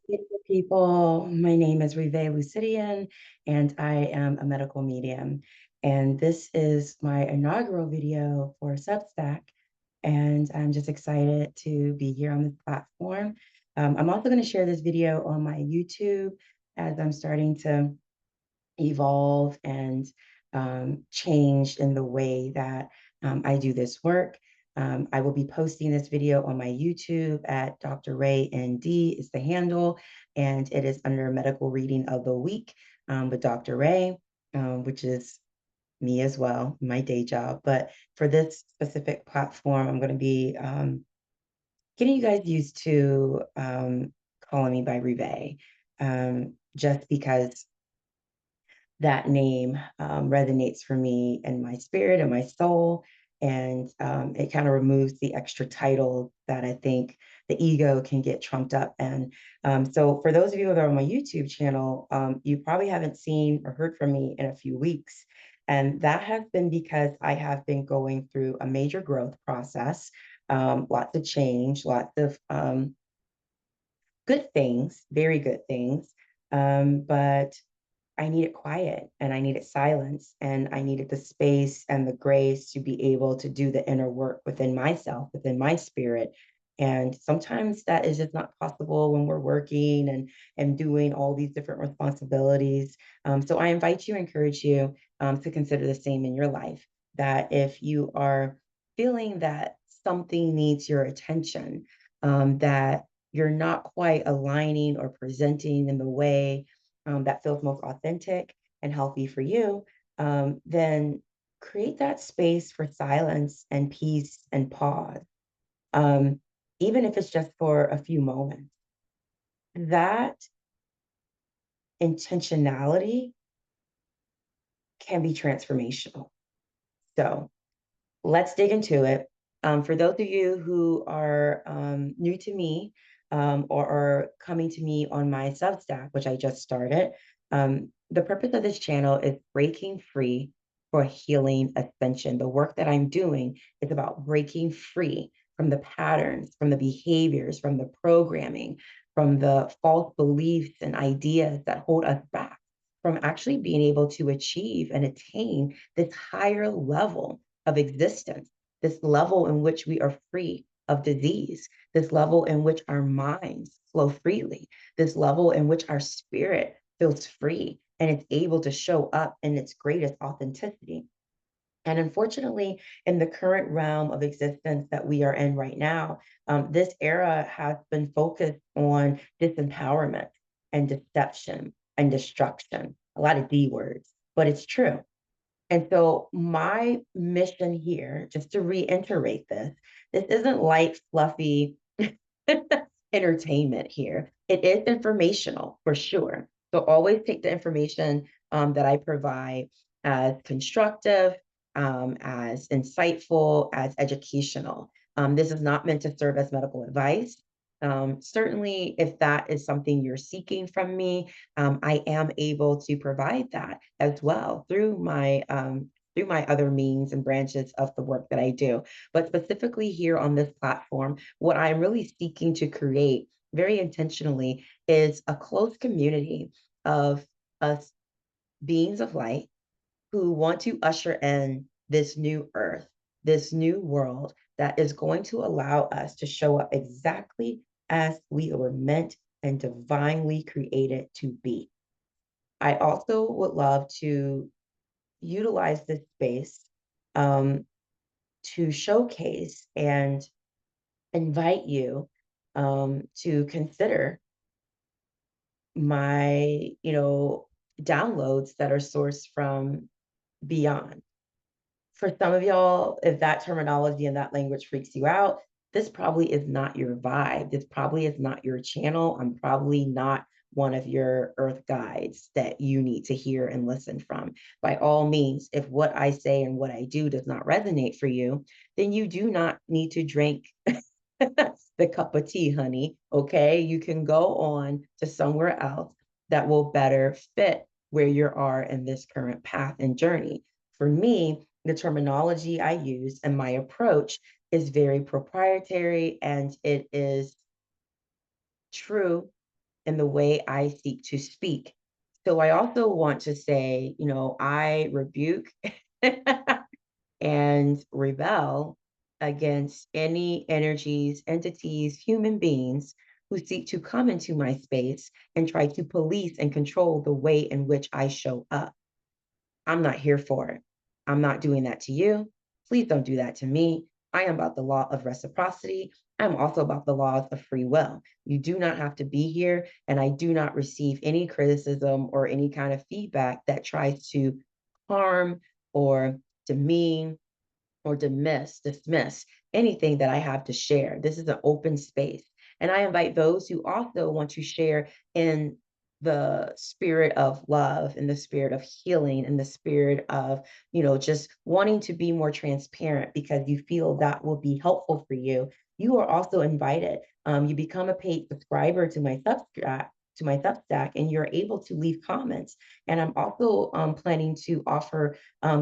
Beautiful people. My name is Rive Lucidian, and I am a medical medium. And this is my inaugural video for Substack, and I'm just excited to be here on this platform. I'm also going to share this video on my YouTube as I'm starting to evolve and change in the way that I do this work. I will be posting this video on my YouTube at Dr. Ray ND is the handle, and it is under Medical Reading of the Week with Dr. Ray, which is me as well, my day job. But for this specific platform, I'm going to be getting you guys used to calling me by Rive, just because that name resonates for me in my spirit and my soul. And it kind of removes the extra title that I think the ego can get trumped up. And so, for those of you that are on my YouTube channel, you probably haven't seen or heard from me in a few weeks. And that has been because I have been going through a major growth process, lots of change, lots of good things, very good things. But I needed quiet and I needed silence and I needed the space and the grace to be able to do the inner work within myself, within my spirit. And sometimes that is just not possible when we're working and doing all these different responsibilities. So I invite you, encourage you to consider the same in your life. That if you are feeling that something needs your attention, that you're not quite aligning or presenting in the way that feels most authentic and healthy for you, then create that space for silence and peace and pause, um, even if it's just for a few moments. That intentionality can be transformational. So let's dig into it. For those of you who are new to me or are coming to me on my Substack, which I just started, the purpose of this channel is breaking free for healing ascension. The work that I'm doing is about breaking free from the patterns, from the behaviors, from the programming, from the false beliefs and ideas that hold us back from actually being able to achieve and attain this higher level of existence, this level in which we are free of disease, this level in which our minds flow freely, this level in which our spirit feels free and it's able to show up in its greatest authenticity. And unfortunately, in the current realm of existence that we are in right now, this era has been focused on disempowerment and deception and destruction. A lot of D words, but it's true. And so my mission here, just to reiterate this isn't light, fluffy entertainment here. It is informational for sure. So always take the information that I provide as constructive, as insightful, as educational. This is not meant to serve as medical advice. Certainly, if that is something you're seeking from me, I am able to provide that as well through my other means and branches of the work that I do. But specifically here on this platform, what I'm really seeking to create very intentionally is a close community of us beings of light who want to usher in this new earth, this new world that is going to allow us to show up exactly as we were meant and divinely created to be. I also would love to utilize this space um, to showcase and invite you to consider my, downloads that are sourced from beyond. For some of y'all, if that terminology and that language freaks you out, this probably is not your vibe. This probably is not your channel. I'm probably not one of your earth guides that you need to hear and listen from. By all means, if what I say and what I do does not resonate for you, then you do not need to drink the cup of tea, honey. Okay. You can go on to somewhere else that will better fit where you are in this current path and journey. For me, the terminology I use and my approach is very proprietary and it is true in the way I seek to speak. So I also want to say, I rebuke and rebel against any energies, entities, human beings who seek to come into my space and try to police and control the way in which I show up. I'm not here for it. I'm not doing that to you. Please don't do that to me. I am about the law of reciprocity. I'm also about the laws of free will. You do not have to be here, and I do not receive any criticism or any kind of feedback that tries to harm or demean or dismiss anything that I have to share. This is an open space. And I invite those who also want to share in the spirit of love, in the spirit of healing, in the spirit of, just wanting to be more transparent because you feel that will be helpful for you. You are also invited. You become a paid subscriber to my Substack, and you're able to leave comments. And I'm also planning to offer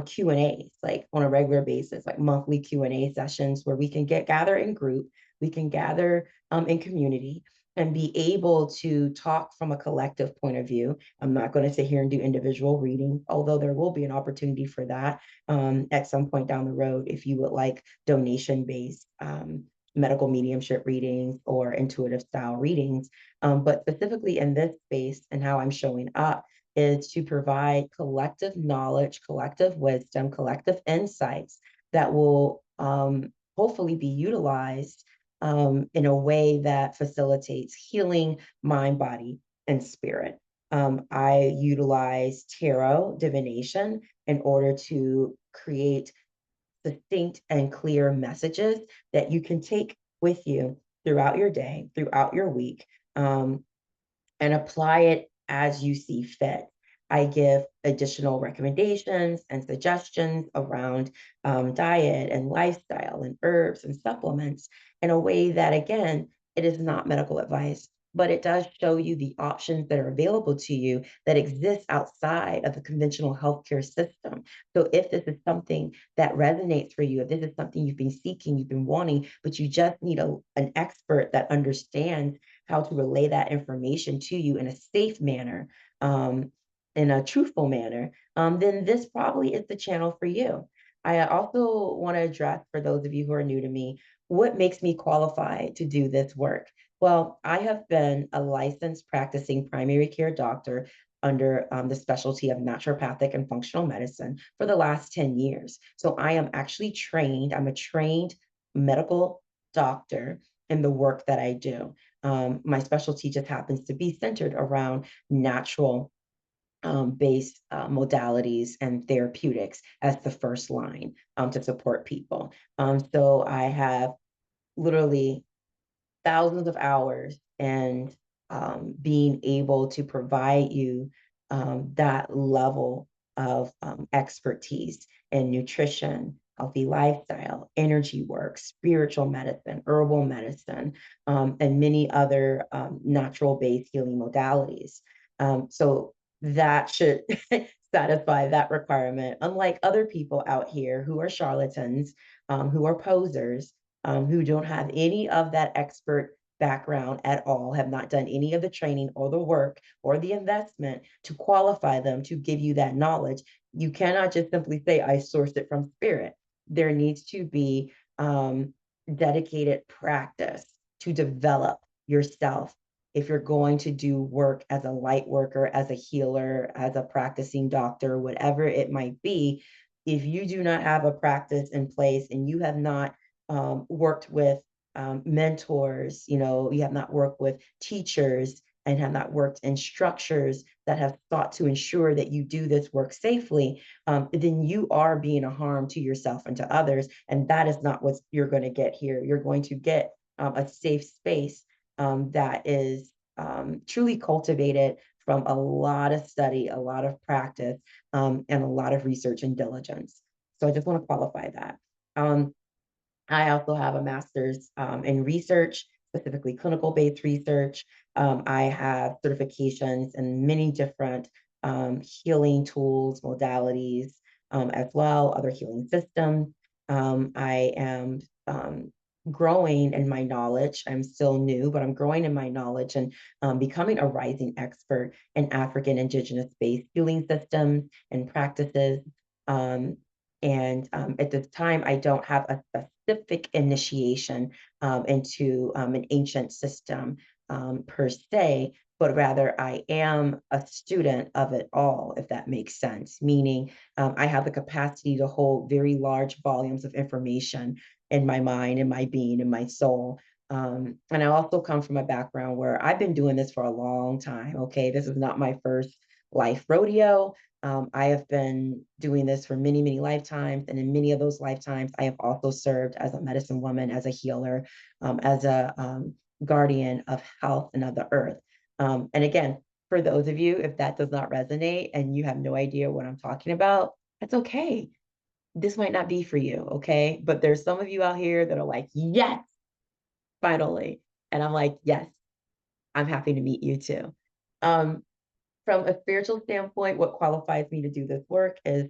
Q&As like on a regular basis, like monthly Q&A sessions where we can gather in group, we can gather in community and be able to talk from a collective point of view. I'm not going to sit here and do individual reading, although there will be an opportunity for that at some point down the road if you would like donation-based medical mediumship readings or intuitive style readings. But specifically in this space and how I'm showing up is to provide collective knowledge, collective wisdom, collective insights that will hopefully be utilized in a way that facilitates healing mind, body, and spirit. I utilize tarot divination in order to create succinct and clear messages that you can take with you throughout your day, throughout your week. And apply it as you see fit. I give additional recommendations and suggestions around diet and lifestyle and herbs and supplements in a way that, again, it is not medical advice, but it does show you the options that are available to you that exist outside of the conventional healthcare system. So if this is something that resonates for you, if this is something you've been seeking, you've been wanting, but you just need an expert that understands how to relay that information to you in a safe manner, in a truthful manner, then this probably is the channel for you. I also want to address for those of you who are new to me, what makes me qualified to do this work? Well, I have been a licensed practicing primary care doctor under the specialty of naturopathic and functional medicine for the last 10 years. So I am actually trained, I'm a trained medical doctor in the work that I do. My specialty just happens to be centered around natural based modalities and therapeutics as the first line to support people. So I have literally thousands of hours and being able to provide you that level of expertise in nutrition, healthy lifestyle, energy work, spiritual medicine, herbal medicine, and many other natural based healing modalities. So that should satisfy that requirement, unlike other people out here who are charlatans, who are posers, who don't have any of that expert background at all, have not done any of the training or the work or the investment to qualify them to give you that knowledge. You cannot just simply say, I sourced it from spirit. There needs to be dedicated practice to develop yourself. If you're going to do work as a light worker, as a healer, as a practicing doctor, whatever it might be, if you do not have a practice in place and you have not worked with mentors, you have not worked with teachers and have not worked in structures that have sought to ensure that you do this work safely, then you are being a harm to yourself and to others. And that is not what you're going to get here. You're going to get a safe space that is truly cultivated from a lot of study, a lot of practice, and a lot of research and diligence. So I just want to qualify that. I also have a master's in research, specifically clinical-based research. I have certifications in many different healing tools, modalities, as well, other healing systems. I am growing in my knowledge. I'm still new, but I'm growing in my knowledge and becoming a rising expert in African Indigenous based healing systems and practices. Um, and at this time, I don't have a specific initiation into an ancient system per se, but rather I am a student of it all, if that makes sense. Meaning, I have the capacity to hold very large volumes of information in my mind, in my being, in my soul. And I also come from a background where I've been doing this for a long time. Okay, this is not my first life rodeo. I have been doing this for many, many lifetimes. And in many of those lifetimes, I have also served as a medicine woman, as a healer, as a guardian of health and of the earth. And again, for those of you, if that does not resonate and you have no idea what I'm talking about, that's okay. This might not be for you, okay? But there's some of you out here that are like, yes, finally. And I'm like, yes, I'm happy to meet you too. Um, from a spiritual standpoint, what qualifies me to do this work is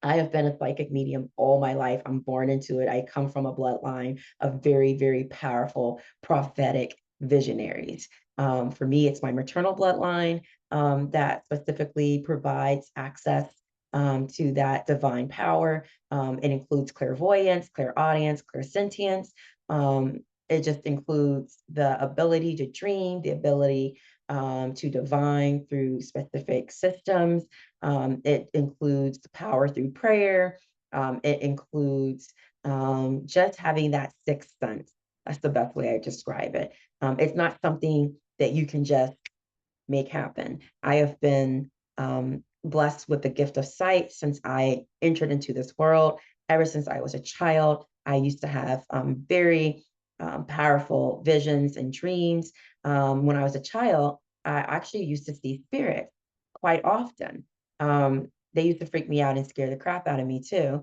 I have been a psychic medium all my life. I'm born into it. I come from a bloodline of very, very powerful prophetic visionaries. For me, it's my maternal bloodline that specifically provides access to that divine power. It includes clairvoyance, clairaudience, clairsentience. It just includes the ability to dream, the ability to divine through specific systems. It includes the power through prayer. It includes just having that sixth sense. That's the best way I describe it. It's not something that you can just make happen. I have been blessed with the gift of sight since I entered into this world. Ever since I was a child, I used to have very powerful visions and dreams. When I was a child, I actually used to see spirits quite often. They used to freak me out and scare the crap out of me too,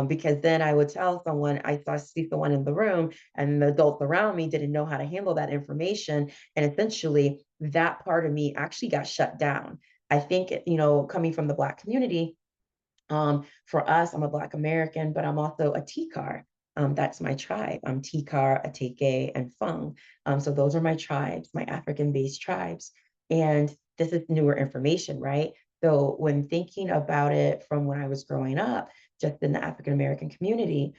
because then I would tell someone I saw see someone in the room, and the adults around me didn't know how to handle that information, and essentially that part of me actually got shut down. I think, coming from the Black community, for us, I'm a Black American, but I'm also a Tikar. That's my tribe. I'm Tikar, Ateke, and Fung. So those are my tribes, my African-based tribes. And this is newer information, right? So when thinking about it from when I was growing up, just in the African American community,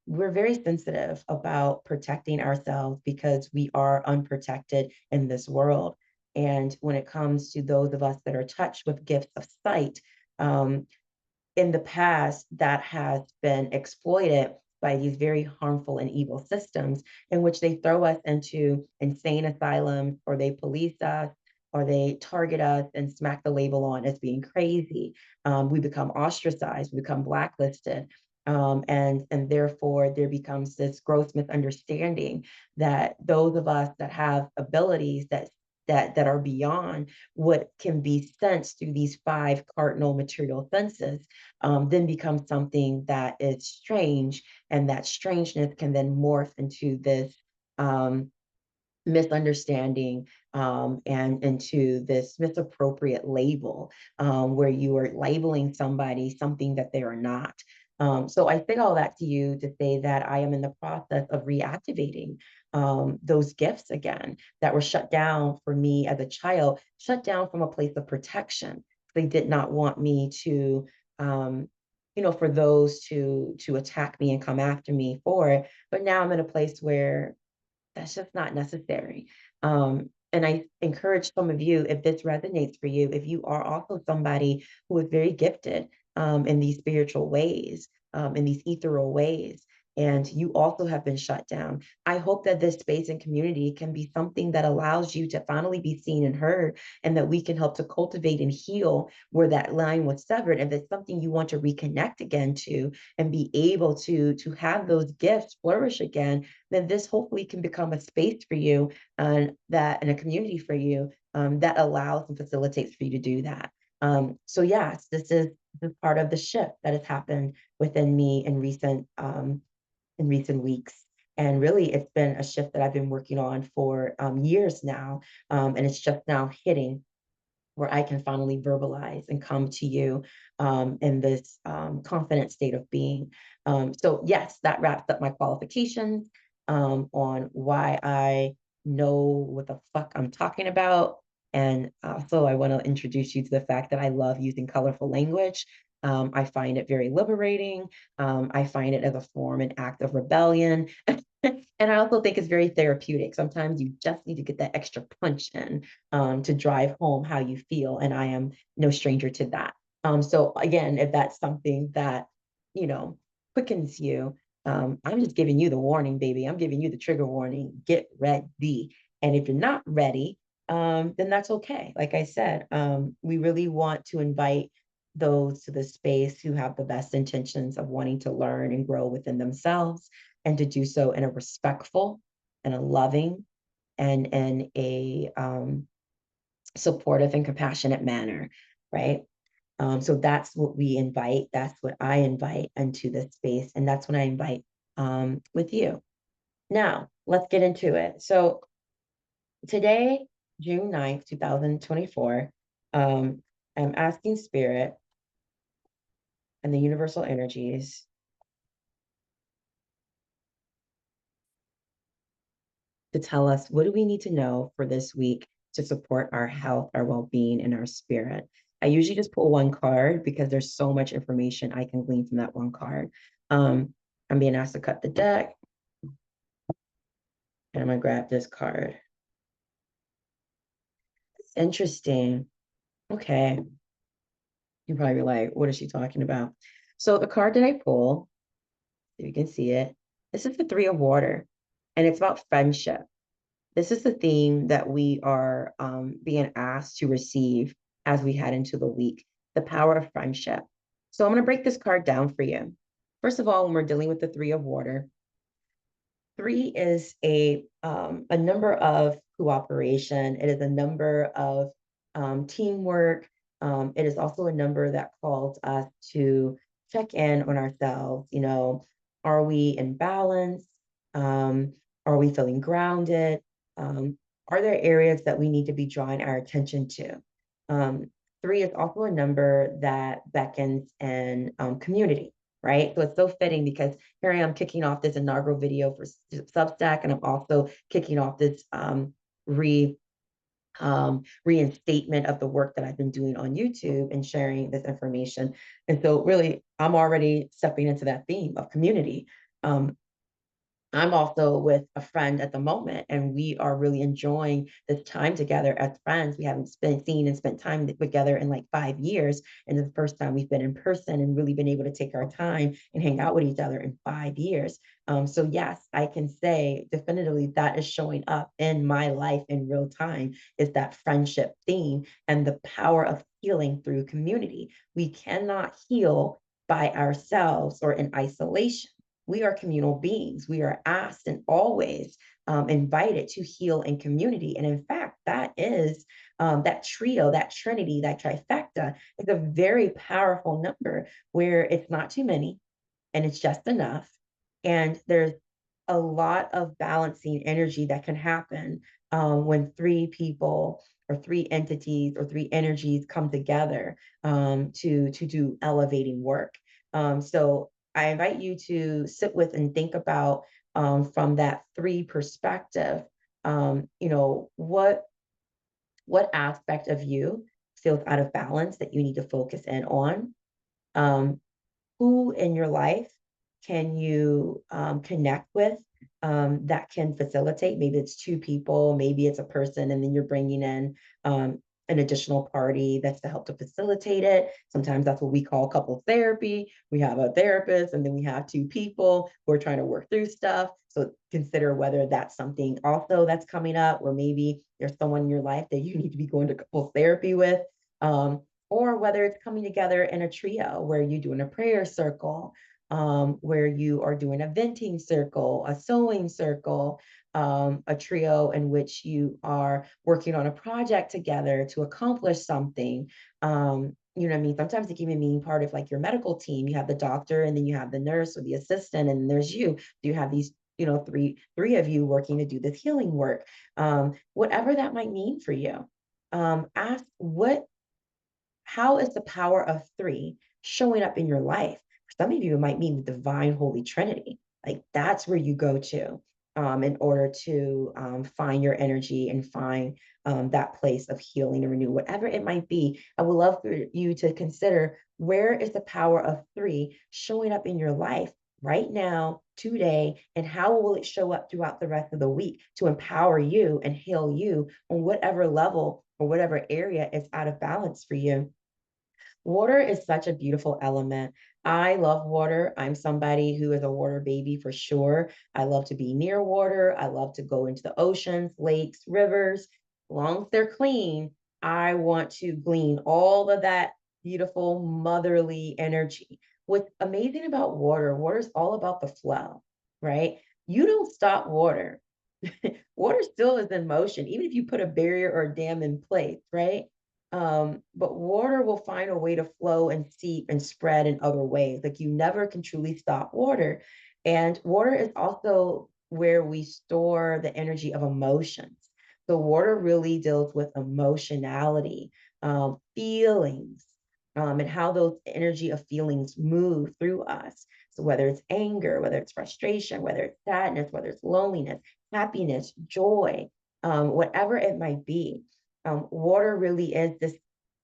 we're very sensitive about protecting ourselves because we are unprotected in this world. And when it comes to those of us that are touched with gifts of sight, um, in the past that has been exploited by these very harmful and evil systems in which they throw us into insane asylums or they police us or they target us and smack the label on as being crazy. We become ostracized, we become blacklisted. And therefore there becomes this gross misunderstanding that those of us that have abilities that are beyond what can be sensed through these five cardinal material senses, then becomes something that is strange, and that strangeness can then morph into this um, misunderstanding and into this misappropriate label where you are labeling somebody something that they are not. So I say all that to you to say that I am in the process of reactivating those gifts again that were shut down for me as a child, shut down from a place of protection. They did not want me to, for those to attack me and come after me for it. But now I'm in a place where that's just not necessary. And I encourage some of you, if this resonates for you, if you are also somebody who is very gifted in these spiritual ways, in these ethereal ways, and you also have been shut down, I hope that this space and community can be something that allows you to finally be seen and heard, and that we can help to cultivate and heal where that line was severed. If it's something you want to reconnect again to and be able to have those gifts flourish again, then this hopefully can become a space for you and a community for you that allows and facilitates for you to do that. So yes, this is part of the shift that has happened within me in recent weeks. And really, it's been a shift that I've been working on for years now, and it's just now hitting where I can finally verbalize and come to you in this confident state of being. So yes, that wraps up my qualifications. on why I know what the fuck I'm talking about. And also, I want to introduce you to the fact that I love using colorful language. I find it very liberating. I find it as a form and act of rebellion. And I also think it's very therapeutic. Sometimes you just need to get that extra punch in to drive home how you feel. And I am no stranger to that. So again, if that's something that, you know, quickens you, I'm just giving you the warning, baby. I'm giving you the trigger warning. Get ready. And if you're not ready, then that's okay. Like I said, we really want to invite those to the space who have the best intentions of wanting to learn and grow within themselves, and to do so in a respectful and a loving and in a supportive and compassionate manner, right? So that's what we invite. That's what I invite into this space. And that's what I invite with you. Now, let's get into it. So today, June 9th, 2024, I'm asking Spirit and the universal energies to tell us, what do we need to know for this week to support our health, our well-being, and our spirit. I usually just pull one card because there's so much information I can glean from that one card. I'm being asked to cut the deck, and I'm gonna grab this card. It's interesting. Okay. You're probably like, what is she talking about? So the card that I pull, if you can see it, this is the Three of Water, and it's about friendship. This is the theme that we are being asked to receive as we head into the week, the power of friendship. So I'm going to break this card down for you. First of all, when we're dealing with the Three of Water, three is a number of cooperation. It is a number of teamwork. It is also a number that calls us to check in on ourselves. You know, are we in balance? Um, are we feeling grounded? Are there areas that we need to be drawing our attention to? Um, Three is also a number that beckons in community, right? So it's so fitting because here I am kicking off this inaugural video for Substack, and I'm also kicking off this re reinstatement of the work that I've been doing on YouTube and sharing this information. And so, really, I'm already stepping into that theme of community. Um, I'm also with a friend at the moment, and we are really enjoying this time together as friends. We haven't seen and spent time together in like 5 years. And it's the first time we've been in person and really been able to take our time and hang out with each other in 5 years. So, yes, I can say definitively that is showing up in my life in real time, is that friendship theme and the power of healing through community. We cannot heal by ourselves or in isolation. We are communal beings. We are asked and always invited to heal in community. And in fact, that is that trio, that trinity, that trifecta is a very powerful number where it's not too many and it's just enough. And there's a lot of balancing energy that can happen when three people or three entities or three energies come together to do elevating work. So I invite you to sit with and think about from that three perspective. You know, what aspect of you feels out of balance that you need to focus in on? Um, who in your life can you connect with that can facilitate? Maybe it's two people, maybe it's a person, and then you're bringing in an additional party that's to help to facilitate it. Sometimes that's what we call couple therapy. We have a therapist, and then we have two people who are trying to work through stuff. So consider whether that's something also that's coming up, or maybe there's someone in your life that you need to be going to couple therapy with. Um, or whether it's coming together in a trio where you're doing a prayer circle, where you are doing a venting circle, a sewing circle, a trio in which you are working on a project together to accomplish something. You know what I mean? Sometimes it can even mean part of like your medical team. You have the doctor, and then you have the nurse or the assistant, and there's you. You have these, you know, three of you working to do this healing work. Whatever that might mean for you. Ask how is the power of three showing up in your life? For some of you, it might mean the divine Holy Trinity. Like that's where you go to. in order to find your energy and find that place of healing and renew, whatever it might be. I would love for you to consider, where is the power of three showing up in your life right now, today, and how will it show up throughout the rest of the week to empower you and heal you on whatever level or whatever area is out of balance for you. Water is such a beautiful element. I love water. I'm somebody who is a water baby for sure. I love to be near water. I love to go into the oceans, lakes, rivers. As long as they're clean, I want to glean all of that beautiful motherly energy. What's amazing about water, water is all about the flow, right? You don't stop water. Water still is in motion, even if you put a barrier or a dam in place, right? But water will find a way to flow and seep and spread in other ways. Like, you never can truly stop water. And water is also where we store the energy of emotions. So water really deals with emotionality, feelings, and how those energy of feelings move through us. So whether it's anger, whether it's frustration, whether it's sadness, whether it's loneliness, happiness, joy, whatever it might be, water really is this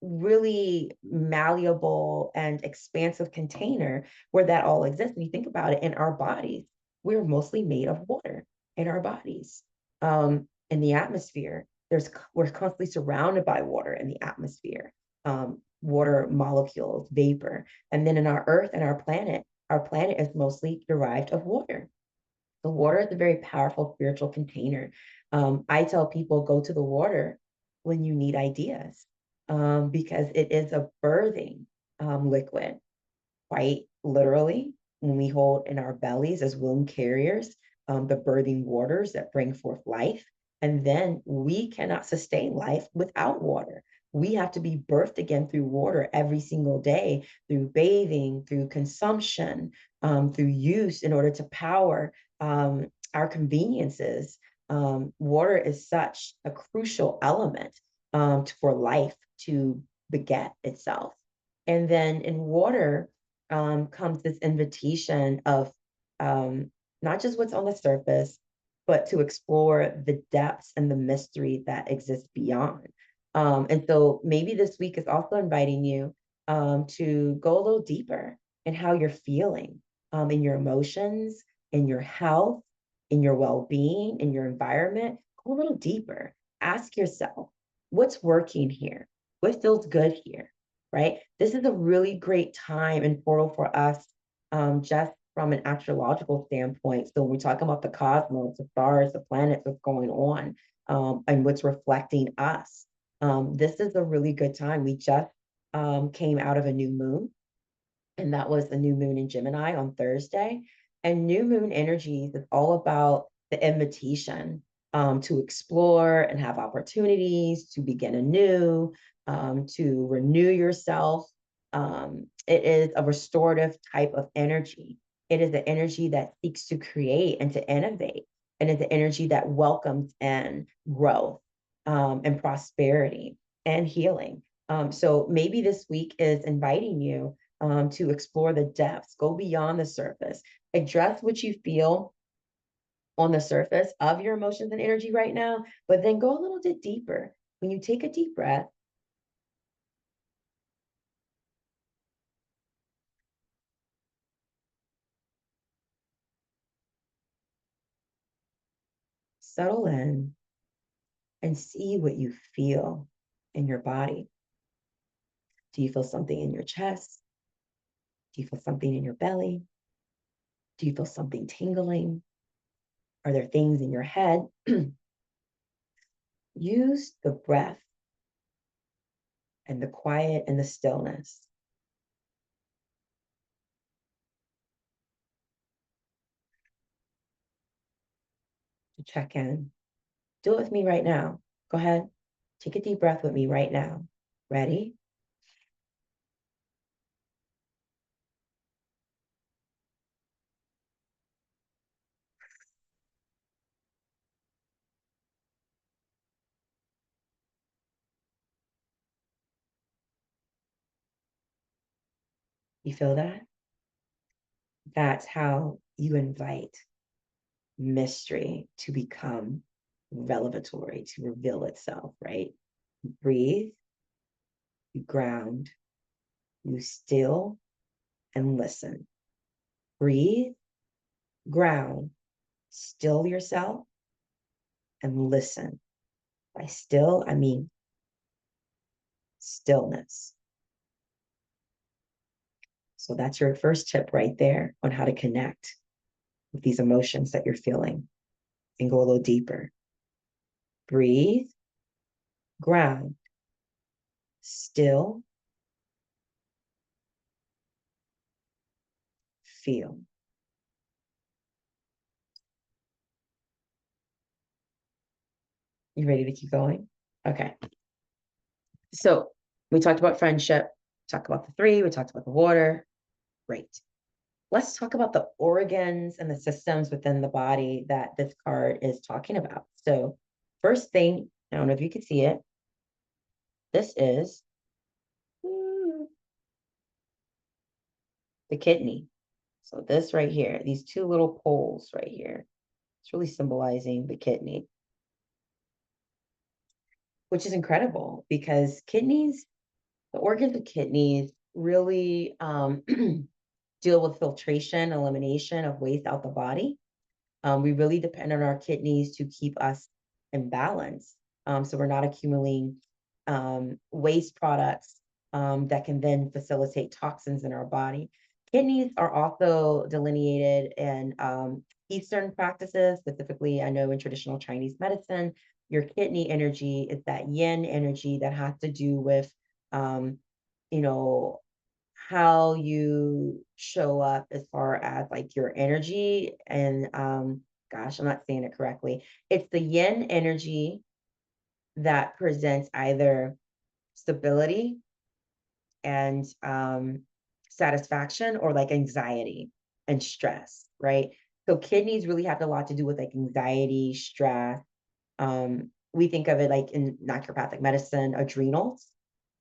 really malleable and expansive container where that all exists. When you think about it, in our bodies, we're mostly made of water in our bodies. In the atmosphere, we're constantly surrounded by water in the atmosphere, water molecules, vapor. And then in our earth and our planet is mostly derived of water. The water is a very powerful spiritual container. I tell people, go to the water when you need ideas, because it is a birthing liquid, quite literally, when we hold in our bellies as womb carriers, the birthing waters that bring forth life. And then we cannot sustain life without water. We have to be birthed again through water every single day, through bathing, through consumption, through use in order to power our conveniences. Water is such a crucial element for life to beget itself. And then in water, comes this invitation of not just what's on the surface, but to explore the depths and the mystery that exists beyond. And so maybe this week is also inviting you to go a little deeper in how you're feeling, in your emotions, in your health, in your well being, in your environment. Go a little deeper. Ask yourself, what's working here? What feels good here? Right? This is a really great time and portal for us, just from an astrological standpoint. So when we talk about the cosmos, the stars, the planets, what's going on, and what's reflecting us, this is a really good time. We just came out of a new moon, and that was the new moon in Gemini on Thursday. And new moon energies is all about the invitation, to explore and have opportunities, to begin anew, to renew yourself. It is a restorative type of energy. It is the energy that seeks to create and to innovate. And it's the energy that welcomes in growth, and prosperity and healing. So maybe this week is inviting you to explore the depths, go beyond the surface, address what you feel on the surface of your emotions and energy right now, but then go a little bit deeper. When you take a deep breath, settle in and see what you feel in your body. Do you feel something in your chest? Do you feel something in your belly? Do you feel something tingling? Are there things in your head? Use the breath and the quiet and the stillness to check in. Do it with me right now. Go ahead. Take a deep breath with me right now. Ready? You feel that? That's how you invite mystery to become revelatory, to reveal itself, right? Breathe, you ground, you still, and listen. Breathe, ground, still yourself, and listen. By still, I mean stillness. So that's your first tip right there on how to connect with these emotions that you're feeling and go a little deeper. Breathe, ground, still, feel. You ready to keep going? Okay. So we talked about friendship, talked about the three, we talked about the water. Great. Let's talk about the organs and the systems within the body that this card is talking about. So first thing, I don't know if you can see it. This is the kidney. So this right here, these two little poles right here, it's really symbolizing the kidney, which is incredible because kidneys, the organs of kidneys really deal with filtration, elimination of waste out the body. We really depend on our kidneys to keep us in balance. So we're not accumulating waste products that can then facilitate toxins in our body. Kidneys are also delineated in Eastern practices, specifically, I know in traditional Chinese medicine, your kidney energy is that yin energy that has to do with, um, you know, how you show up as far as like your energy and gosh, I'm not saying it correctly. It's the yin energy that presents either stability and satisfaction or like anxiety and stress, right? So kidneys really have a lot to do with like anxiety, stress. We think of it like in naturopathic medicine, adrenals.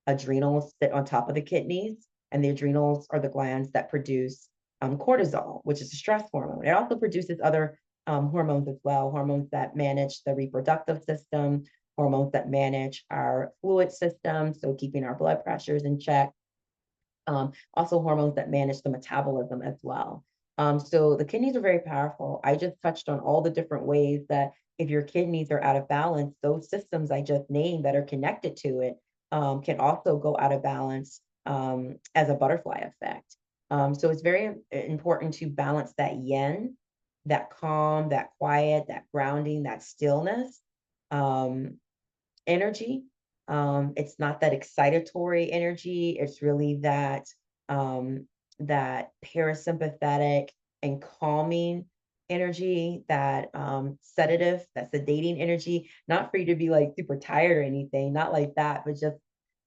Adrenals sit on top of the kidneys, and the adrenals are the glands that produce cortisol, which is a stress hormone. It also produces other hormones as well, hormones that manage the reproductive system, hormones that manage our fluid system, so keeping our blood pressures in check, also hormones that manage the metabolism as well. So the kidneys are very powerful. I just touched on all the different ways that if your kidneys are out of balance, those systems I just named that are connected to it can also go out of balance as a butterfly effect. So it's very important to balance that yin, that calm, that quiet, that grounding, that stillness. Um, energy. It's not that excitatory energy. It's really that parasympathetic and calming energy, that sedative, that sedating energy, not for you to be like super tired or anything, not like that, but just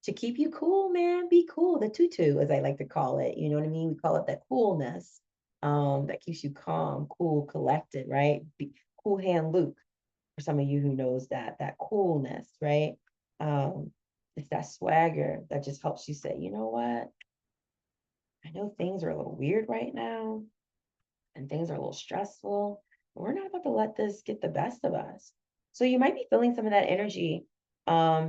to keep you cool, man. Be cool. The tutu, as I like to call it. You know what I mean? We call it that coolness. That keeps you calm, cool, collected, right? Cool hand Luke for some of you who knows that coolness, right? Um, it's that swagger that just helps you say, you know what? I know things are a little weird right now and things are a little stressful. But we're not about to let this get the best of us. So you might be feeling some of that energy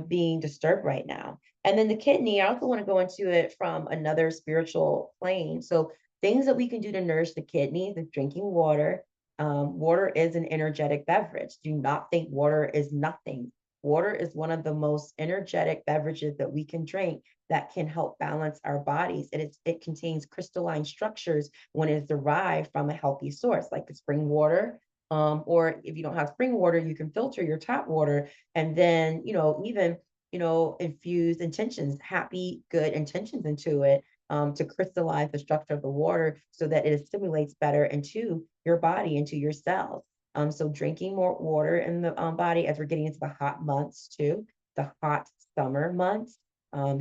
being disturbed right now. And then the kidney, I also want to go into it from another spiritual plane. So things that we can do to nourish the kidneys is drinking water. Water is an energetic beverage. Do not think water is nothing. Water is one of the most energetic beverages that we can drink that can help balance our bodies. It contains crystalline structures when it's derived from a healthy source, like the spring water. Or if you don't have spring water, you can filter your tap water and then, even, infuse intentions, happy, good intentions into it to crystallize the structure of the water so that it assimilates better into your body, into your cells. So drinking more water in the body as we're getting into the hot months too, the hot summer months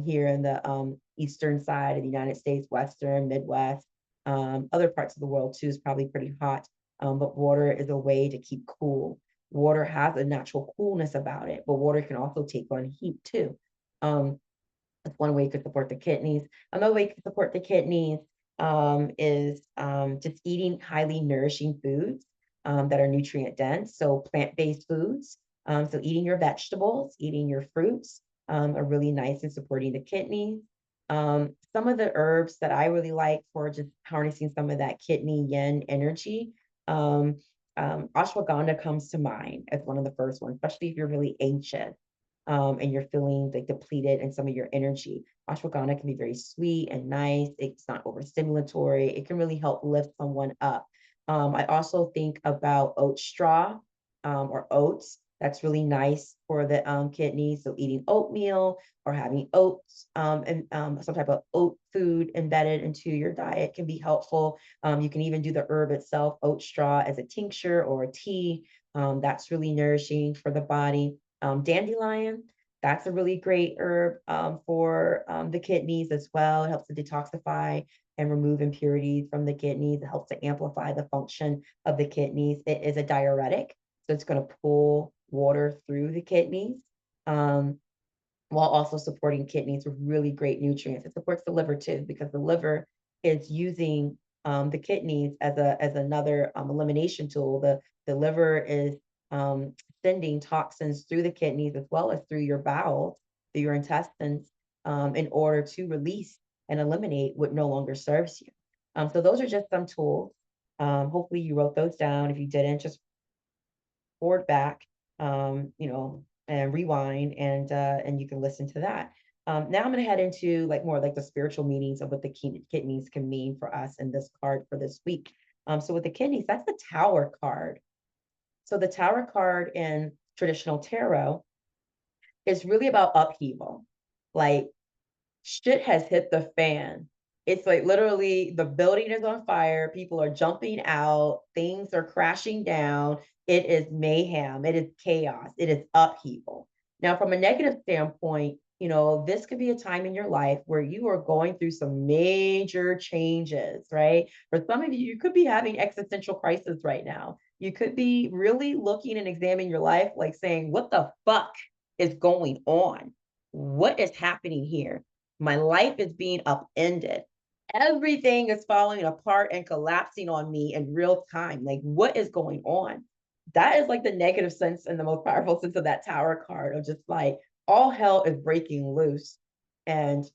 here in the eastern side of the United States, Western, Midwest, other parts of the world too is probably pretty hot. But water is a way to keep cool. Water has a natural coolness about it, but water can also take on heat too. That's one way you could support the kidneys. Another way you can support the kidneys is just eating highly nourishing foods. that are nutrient dense. So plant-based foods, so eating your vegetables, eating your fruits, are really nice in supporting the kidneys. Some of the herbs that I really like for just harnessing some of that kidney yin energy, um, ashwagandha comes to mind as one of the first ones, especially if you're really anxious, and you're feeling like depleted in some of your energy. Ashwagandha can be very sweet and nice. It's not overstimulatory. It can really help lift someone up. I also think about oat straw, or oats. That's really nice for the kidneys. So eating oatmeal or having oats, and some type of oat food embedded into your diet can be helpful. You can even do the herb itself, oat straw, as a tincture or a tea. That's really nourishing for the body. Dandelion, that's a really great herb, for the kidneys as well. It helps to detoxify and remove impurities from the kidneys. It helps to amplify the function of the kidneys. It is a diuretic, so it's going to pull water through the kidneys. Um, while also supporting kidneys with really great nutrients. It supports the liver too, because the liver is using the kidneys as another elimination tool. The liver is sending toxins through the kidneys as well as through your bowels, through your intestines, in order to release and eliminate what no longer serves you. So those are just some tools. Hopefully you wrote those down. If you didn't, just forward back, and rewind, and you can listen to that. Now I'm going to head into like more like the spiritual meanings of what the kidneys can mean for us in this card for this week. So with the kidneys, that's the Tower card. So the Tower card in traditional tarot is really about upheaval. Like shit has hit the fan. It's like literally the building is on fire, people are jumping out, things are crashing down. It is mayhem, it is chaos, it is upheaval. Now, from a negative standpoint, this could be a time in your life where you are going through some major changes, right? For some of you, you could be having existential crisis right now. You could be really looking and examining your life, like saying, what the fuck is going on? What is happening here? My life is being upended. Everything is falling apart and collapsing on me in real time. Like, what is going on? That is like the negative sense and the most powerful sense of that Tower card of just like all hell is breaking loose. And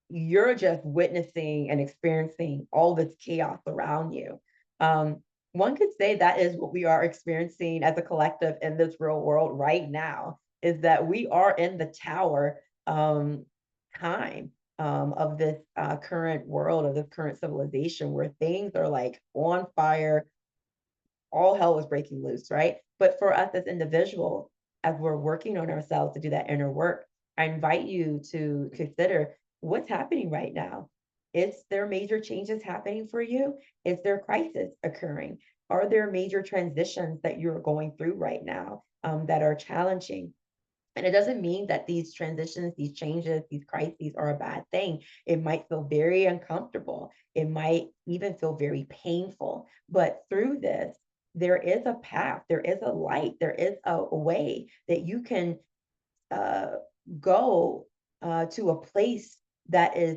you're just witnessing and experiencing all this chaos around you. Um, One could say that is what we are experiencing as a collective in this real world right now, is that we are in the tower time of this current world, of this current civilization where things are like on fire, all hell was breaking loose, right? But for us as individuals, as we're working on ourselves to do that inner work, I invite you to consider what's happening right now. Is there major changes happening for you? Is there crisis occurring? Are there major transitions that you're going through right now that are challenging? And it doesn't mean that these transitions, these changes, these crises are a bad thing. It might feel very uncomfortable. It might even feel very painful. But through this, there is a path, there is a light, there is a way that you can uh, go to a place that is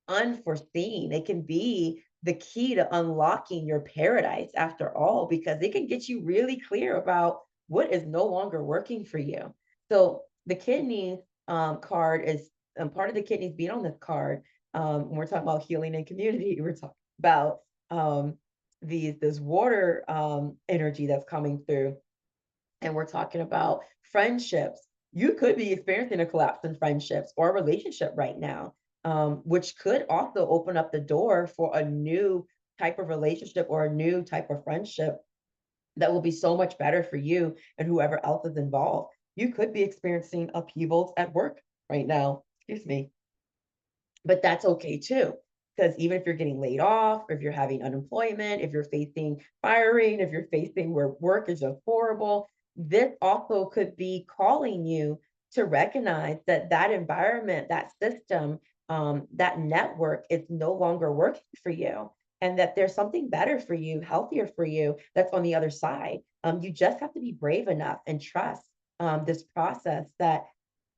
unforeseen. It can be the key to unlocking your paradise after all, because it can get you really clear about what is no longer working for you. So the kidney card is part of the kidneys being on this card. When we're talking about healing and community, we're talking about this water energy that's coming through, and we're talking about friendships. You could be experiencing a collapse in friendships or a relationship right now, which could also open up the door for a new type of relationship or a new type of friendship that will be so much better for you and whoever else is involved. You could be experiencing upheavals at work right now. Excuse me, but that's okay too. Because even if you're getting laid off, if you're having unemployment, if you're facing firing, if you're facing where work is just horrible, this also could be calling you to recognize that that environment, that system, that network is no longer working for you, and that there's something better for you, healthier for you that's on the other side. You just have to be brave enough and trust this process that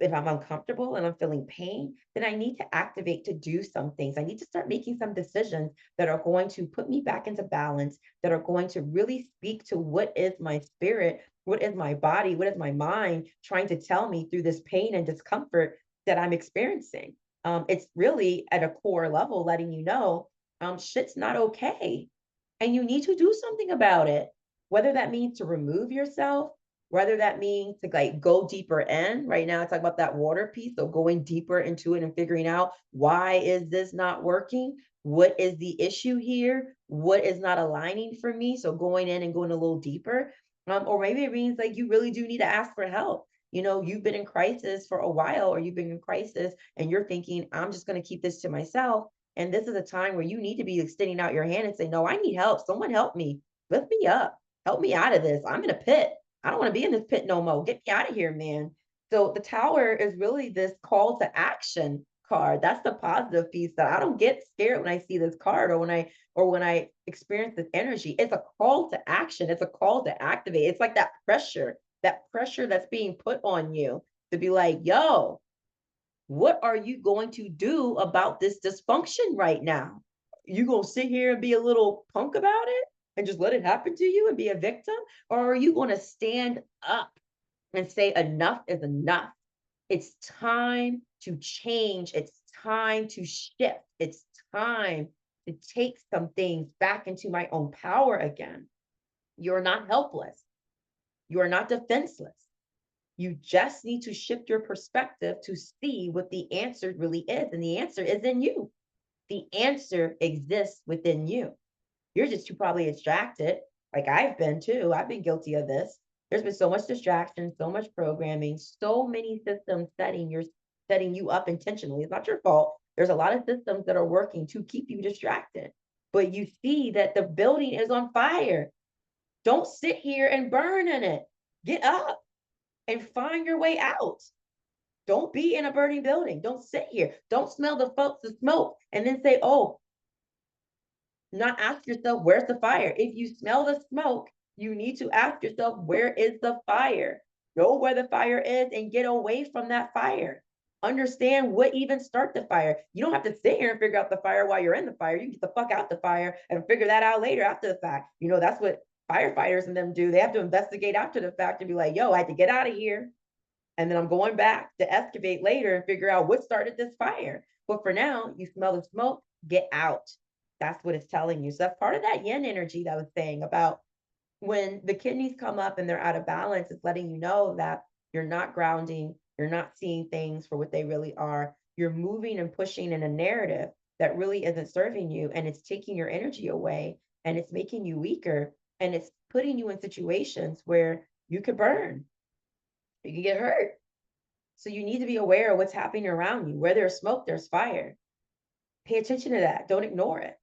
if I'm uncomfortable and I'm feeling pain, then I need to activate to do some things. I need to start making some decisions that are going to put me back into balance, that are going to really speak to what is my spirit, what is my body, what is my mind trying to tell me through this pain and discomfort that I'm experiencing. It's really at a core level letting you know shit's not okay. And you need to do something about it, whether that means to remove yourself, whether that means to like go deeper in. Right now, I talk about that water piece. So going deeper into it and figuring out why is this not working? What is the issue here? What is not aligning for me? So going in and going a little deeper. Or maybe it means like you really do need to ask for help. You know, you've been in crisis for a while, or you've been in crisis and you're thinking, I'm just going to keep this to myself. And this is a time where you need to be extending out your hand and say, no, I need help. Someone help me. Lift me up. Help me out of this. I'm in a pit. I don't want to be in this pit no more. Get me out of here, man. So the tower is really this call to action card. That's the positive piece that I don't get scared when I see this card or when I experience this energy. It's a call to action. It's a call to activate. It's like that pressure that's being put on you to be like, yo, what are you going to do about this dysfunction right now? You gonna sit here and be a little punk about it and just let it happen to you and be a victim? Or are you gonna stand up and say enough is enough? It's time to change. It's time to shift. It's time to take some things back into my own power again. You're not helpless. You are not defenseless. You just need to shift your perspective to see what the answer really is. And the answer is in you. The answer exists within you. You're just too probably distracted, like I've been too. I've been guilty of this. There's been so much distraction, so much programming, so many systems setting you up intentionally. It's not your fault. There's a lot of systems that are working to keep you distracted. But you see that the building is on fire. Don't sit here and burn in it. Get up and find your way out. Don't be in a burning building. Don't sit here. Don't smell the smoke and then say, oh, not ask yourself, where's the fire? If you smell the smoke, you need to ask yourself, where is the fire? Know where the fire is and get away from that fire. Understand what even start the fire. You don't have to sit here and figure out the fire while you're in the fire. You get the fuck out the fire and figure that out later after the fact. You know, that's what firefighters and them do. They have to investigate after the fact and be like, yo, I had to get out of here. And then I'm going back to excavate later and figure out what started this fire. But for now, you smell the smoke, get out. That's what it's telling you. So that's part of that yin energy that I was saying about when the kidneys come up and they're out of balance. It's letting you know that you're not grounding, you're not seeing things for what they really are. You're moving and pushing in a narrative that really isn't serving you, and it's taking your energy away, and it's making you weaker, and it's putting you in situations where you could burn, you can get hurt. So you need to be aware of what's happening around you. Where there's smoke, there's fire. Pay attention to that. Don't ignore it.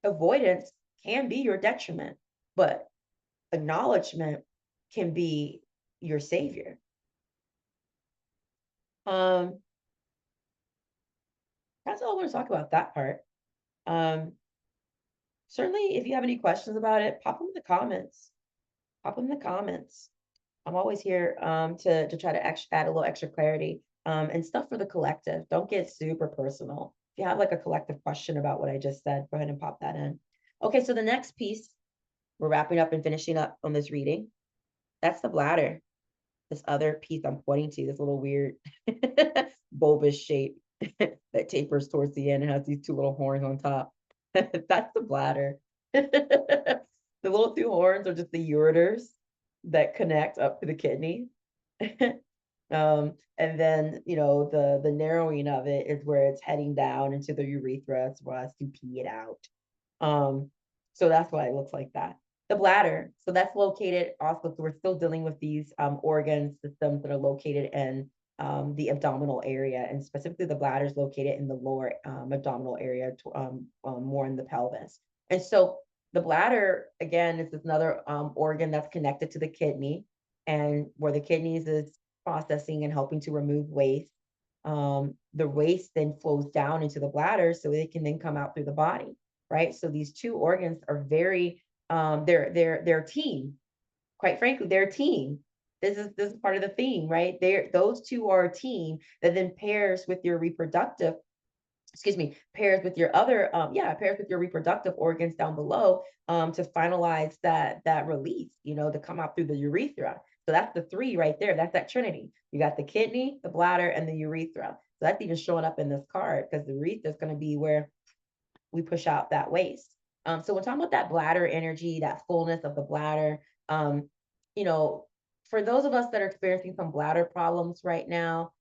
Avoidance can be your detriment, but acknowledgement can be your savior. Um, that's all I want to talk about that part. Um, Certainly, if you have any questions about it, pop them in the comments. Pop them in the comments. I'm always here to try to add a little extra clarity and stuff for the collective. Don't get super personal. If you have like a collective question about what I just said, go ahead and pop that in. Okay, so the next piece, we're wrapping up and finishing up on this reading. That's the bladder. This other piece I'm pointing to, this little weird bulbous shape that tapers towards the end and has these two little horns on top. That's the bladder. The little two horns are just the ureters that connect up to the kidney. And then, you know, the narrowing of it is where it's heading down into the urethra as well as to pee it out. So that's why it looks like that. The bladder, so that's located also, so we're still dealing with these organ systems that are located in the abdominal area, and specifically the bladder is located in the lower abdominal area, more in the pelvis. And so the bladder, again, is another organ that's connected to the kidney, and where the kidneys is processing and helping to remove waste. The waste then flows down into the bladder so it can then come out through the body, right? So these two organs are very, they're a team. Quite frankly, they're a team. This is part of the theme, right? There, those two are a team that then pairs with your reproductive, excuse me, pairs with your other, pairs with your reproductive organs down below, to finalize that release, to come out through the urethra. So that's the three right there. That's that trinity. You got the kidney, the bladder, and the urethra. So that's even showing up in this card because the urethra is going to be where we push out that waste. So we're talking about that bladder energy, that fullness of the bladder. Um, you know, for those of us that are experiencing some bladder problems right now,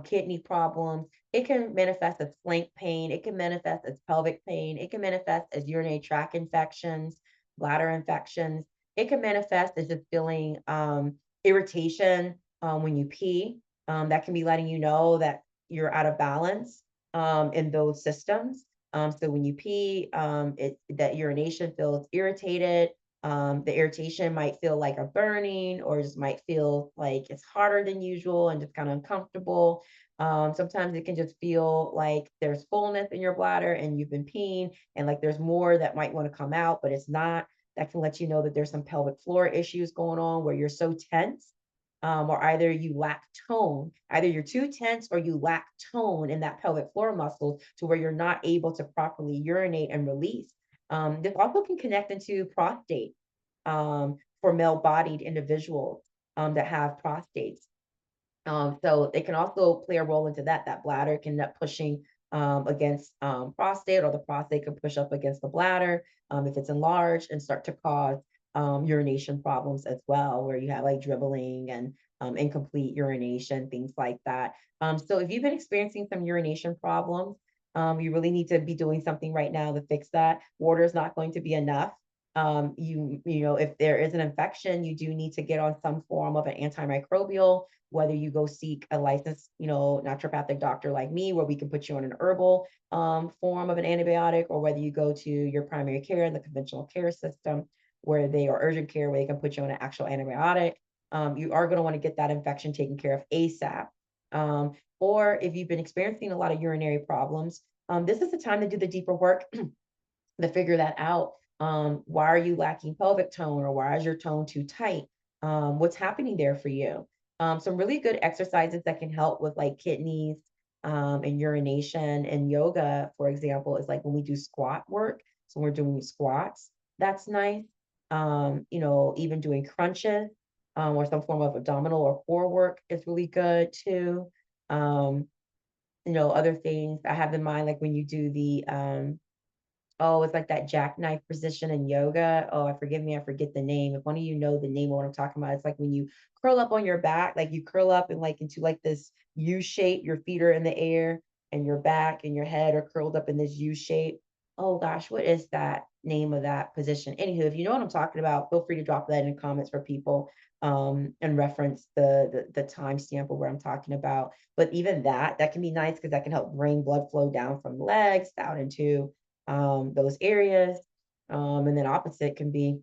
kidney problems, it can manifest as flank pain, it can manifest as pelvic pain, it can manifest as urinary tract infections, bladder infections. It can manifest as just feeling irritation when you pee. That can be letting you know that you're out of balance in those systems. So when you pee, that urination feels irritated. The irritation might feel like a burning, or just might feel like it's harder than usual and just kind of uncomfortable. Sometimes it can just feel like there's fullness in your bladder and you've been peeing, and like there's more that might want to come out, but it's not. That can let you know that there's some pelvic floor issues going on where you're so tense, or either you lack tone, either you're too tense or you lack tone in that pelvic floor muscle to where you're not able to properly urinate and release. This also can connect into prostate, for male-bodied individuals that have prostates. So they can also play a role into that. That bladder can end up pushing against prostate, or the prostate can push up against the bladder if it's enlarged, and start to cause urination problems as well, where you have like dribbling and incomplete urination, things like that. So if you've been experiencing some urination problems, you really need to be doing something right now to fix that. Water is not going to be enough. If there is an infection, you do need to get on some form of an antimicrobial, whether you go seek a licensed, naturopathic doctor like me, where we can put you on an herbal form of an antibiotic, or whether you go to your primary care and the conventional care system, where they are urgent care, where they can put you on an actual antibiotic. You are going to want to get that infection taken care of ASAP. Or if you've been experiencing a lot of urinary problems, this is the time to do the deeper work to figure that out. Why are you lacking pelvic tone, or why is your tone too tight? What's happening there for you? Some really good exercises that can help with like kidneys and urination and yoga, for example, is like when we do squat work. So we're doing squats. That's nice. Even doing crunches or some form of abdominal or core work is really good too. Um, other things I have in mind, like when you do the oh, it's like that jackknife position in yoga. Oh, forgive me, I forget the name. If one of you know the name of what I'm talking about, it's like when you curl up on your back, like you curl up and like into like this U shape, your feet are in the air and your back and your head are curled up in this U shape. Oh gosh, what is that name of that position? Anywho, if you know what I'm talking about, feel free to drop that in the comments for people, and reference the timestamp of where I'm talking about. But even that can be nice because that can help bring blood flow down from the legs down into those areas. And then opposite can be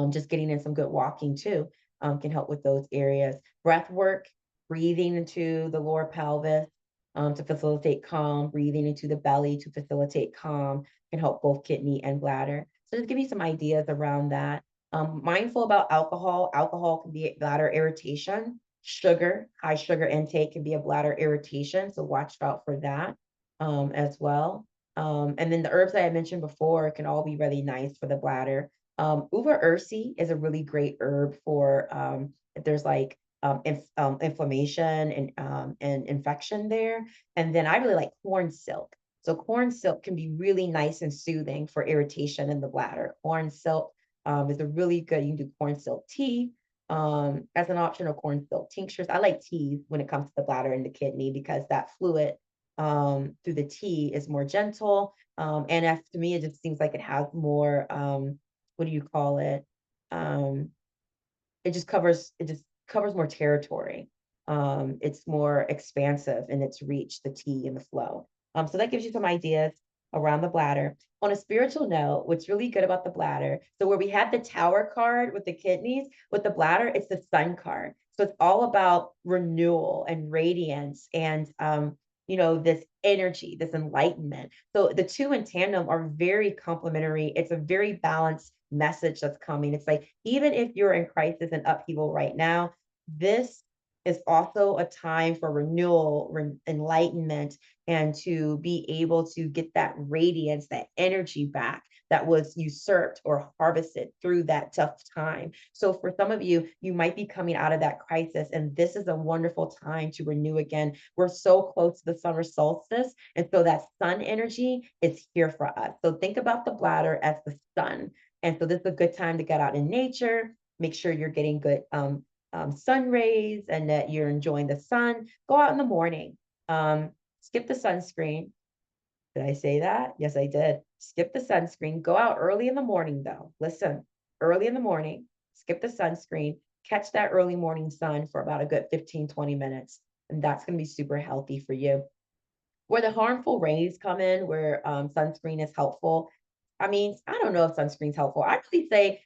just getting in some good walking too, can help with those areas. Breath work, breathing into the lower pelvis to facilitate calm, breathing into the belly to facilitate calm can help both kidney and bladder. So just give you some ideas around that. Mindful about alcohol. Alcohol can be bladder irritation. Sugar, high sugar intake can be a bladder irritation. So watch out for that as well. And then the herbs that I mentioned before can all be really nice for the bladder. Uva ursi is a really great herb for if there's like inflammation and infection there. And then I really like corn silk. So corn silk can be really nice and soothing for irritation in the bladder. Corn silk is a really good. You can do corn silk tea as an option, or corn silk tinctures. I like teas when it comes to the bladder and the kidney because that fluid through the tea is more gentle. And as to me, it just seems like it has more what do you call it? Um, it just covers more territory. It's more expansive in its reach, the tea and the flow. So that gives you some ideas around the bladder. On a spiritual note, what's really good about the bladder, so where we had the tower card with the kidneys, with the bladder, it's the sun card. So it's all about renewal and radiance and this energy, this enlightenment. So the two in tandem are very complementary. It's a very balanced message that's coming. It's like, even if you're in crisis and upheaval right now, This is also a time for renewal, enlightenment, and to be able to get that radiance, that energy back that was usurped or harvested through that tough time. So, for some of you, you might be coming out of that crisis, and this is a wonderful time to renew again. We're so close to the summer solstice, and so that sun energy is here for us. So, think about the bladder as the sun. And so, this is a good time to get out in nature. Make sure you're getting good sun rays and that you're enjoying the sun. Go out in the morning. Skip the sunscreen. Did I say that? Yes, I did. Skip the sunscreen. Go out early in the morning, though. Listen, early in the morning, skip the sunscreen, catch that early morning sun for about a good 15, 20 minutes. And that's going to be super healthy for you. Where the harmful rays come in, where sunscreen is helpful. I mean, I don't know if sunscreen's helpful. I really say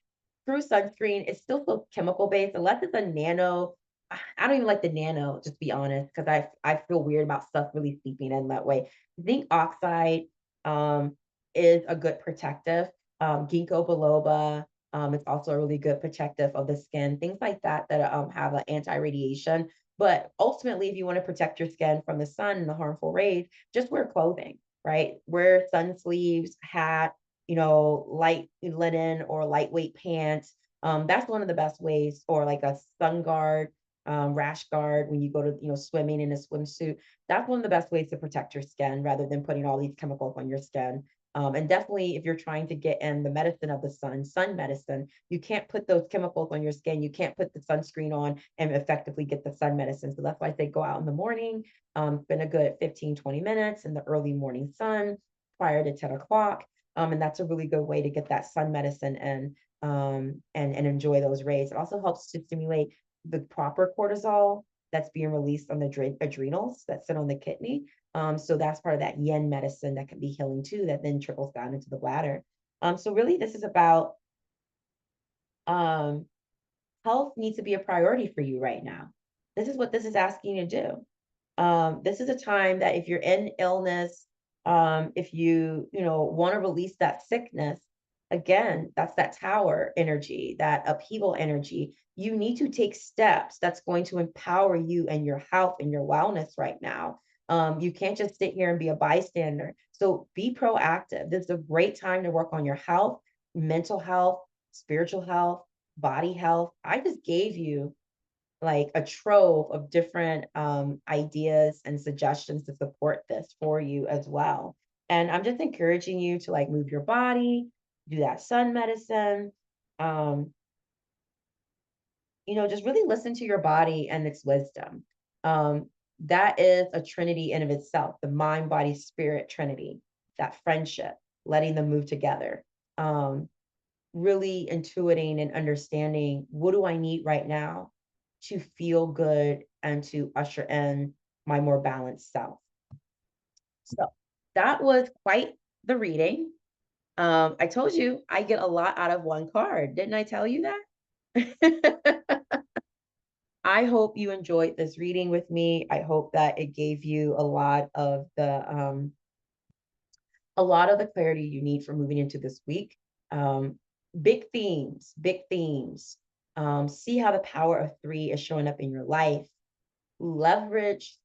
through sunscreen, it's still so chemical based, unless it's a nano. I don't even like the nano, just to be honest, because I feel weird about stuff really seeping in that way. Zinc oxide um, is a good protective. Ginkgo biloba is also a really good protective of the skin. Things like that that have an anti-radiation. But ultimately, if you want to protect your skin from the sun and the harmful rays, just wear clothing, right? Wear sun sleeves, hat, light linen or lightweight pants. That's one of the best ways, or like a sun guard, rash guard when you go to, swimming in a swimsuit. That's one of the best ways to protect your skin rather than putting all these chemicals on your skin. And definitely, if you're trying to get in the medicine of the sun medicine, you can't put those chemicals on your skin. You can't put the sunscreen on and effectively get the sun medicine. So that's why I say go out in the morning, spend a good 15, 20 minutes in the early morning sun prior to 10 o'clock. And that's a really good way to get that sun medicine and enjoy those rays. It also helps to stimulate the proper cortisol that's being released on the adrenals that sit on the kidney. So that's part of that yin medicine that can be healing too, that then trickles down into the bladder. So really, this is about um, health needs to be a priority for you right now. This is what this is asking you to do. This is a time that if you're in illness, if you want to release that sickness, again, that's that tower energy, that upheaval energy. You need to take steps that's going to empower you and your health and your wellness right now. You can't just sit here and be a bystander. So be proactive. This is a great time to work on your health, mental health, spiritual health, body health. I just gave you like a trove of different ideas and suggestions to support this for you as well. And I'm just encouraging you to like move your body, do that sun medicine, um, just really listen to your body and its wisdom. That is a trinity in of itself, the mind, body, spirit trinity, that friendship, letting them move together. Really intuiting and understanding, what do I need right now to feel good and to usher in my more balanced self. So that was quite the reading. I told you I get a lot out of one card. Didn't I tell you that? I hope you enjoyed this reading with me. I hope that it gave you a lot of the clarity you need for moving into this week. Um, big themes, big themes. See how the power of 3 is showing up in your life. Leverage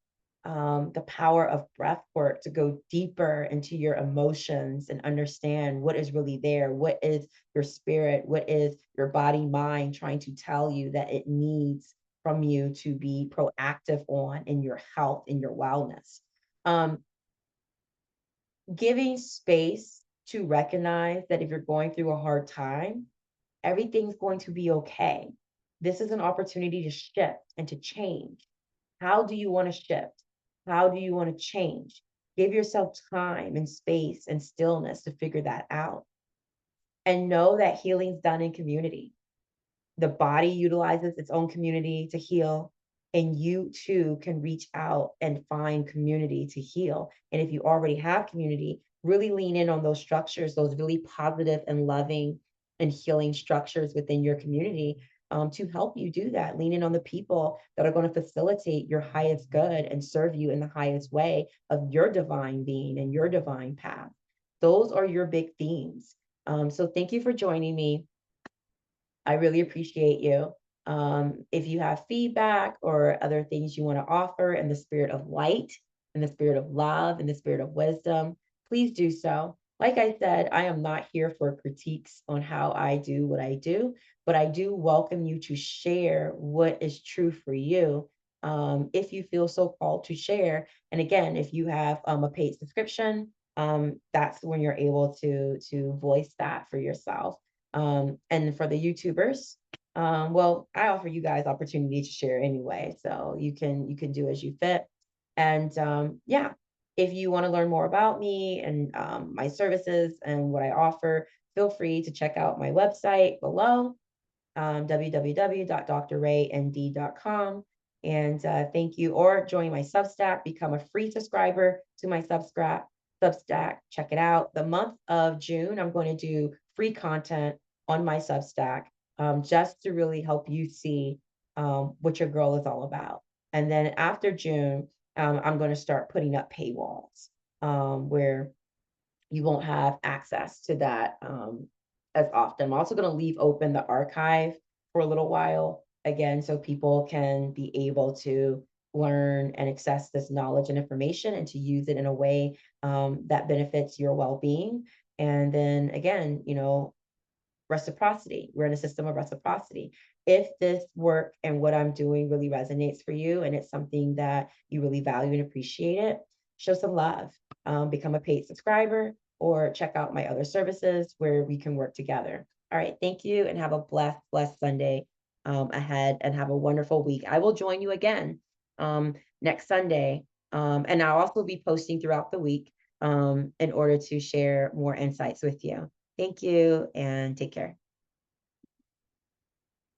the power of breath work to go deeper into your emotions and understand what is really there. What is your spirit? What is your body, mind trying to tell you that it needs from you to be proactive on in your health, in your wellness? Um, Giving space to recognize that if you're going through a hard time, everything's going to be okay. This is an opportunity to shift and to change. How do you want to shift? How do you want to change? Give yourself time and space and stillness to figure that out. And know that healing's done in community. The body utilizes its own community to heal, and you too can reach out and find community to heal. And if you already have community, really lean in on those structures, those really positive and loving and healing structures within your community, to help you do that. Lean in on the people that are going to facilitate your highest good and serve you in the highest way of your divine being and your divine path. Those are your big themes. So thank you for joining me. I really appreciate you. If you have feedback or other things you want to offer in the spirit of light, in the spirit of love, in the spirit of wisdom, please do so. Like I said, I am not here for critiques on how I do what I do, but I do welcome you to share what is true for you. If you feel so called to share. And again, if you have a paid subscription, that's when you're able to voice that for yourself. And for the YouTubers, well, I offer you guys opportunity to share anyway, so you can do as you fit. And yeah, if you want to learn more about me and my services and what I offer, feel free to check out my website below, www.drraynd.com. And thank you, or join my Substack, become a free subscriber to my Substack. Check it out. The month of June, I'm going to do free content on my Substack, just to really help you see what your girl is all about. And then after June, I'm going to start putting up paywalls, where you won't have access to that as often. I'm also going to leave open the archive for a little while again, so people can be able to learn and access this knowledge and information and to use it in a way that benefits your well-being. And then again, reciprocity. We're in a system of reciprocity. If this work and what I'm doing really resonates for you and it's something that you really value and appreciate it, show some love. Become a paid subscriber or check out my other services where we can work together. All right. Thank you and have a blessed Sunday ahead and have a wonderful week. I will join you again next Sunday. And I'll also be posting throughout the week in order to share more insights with you. Thank you and take care.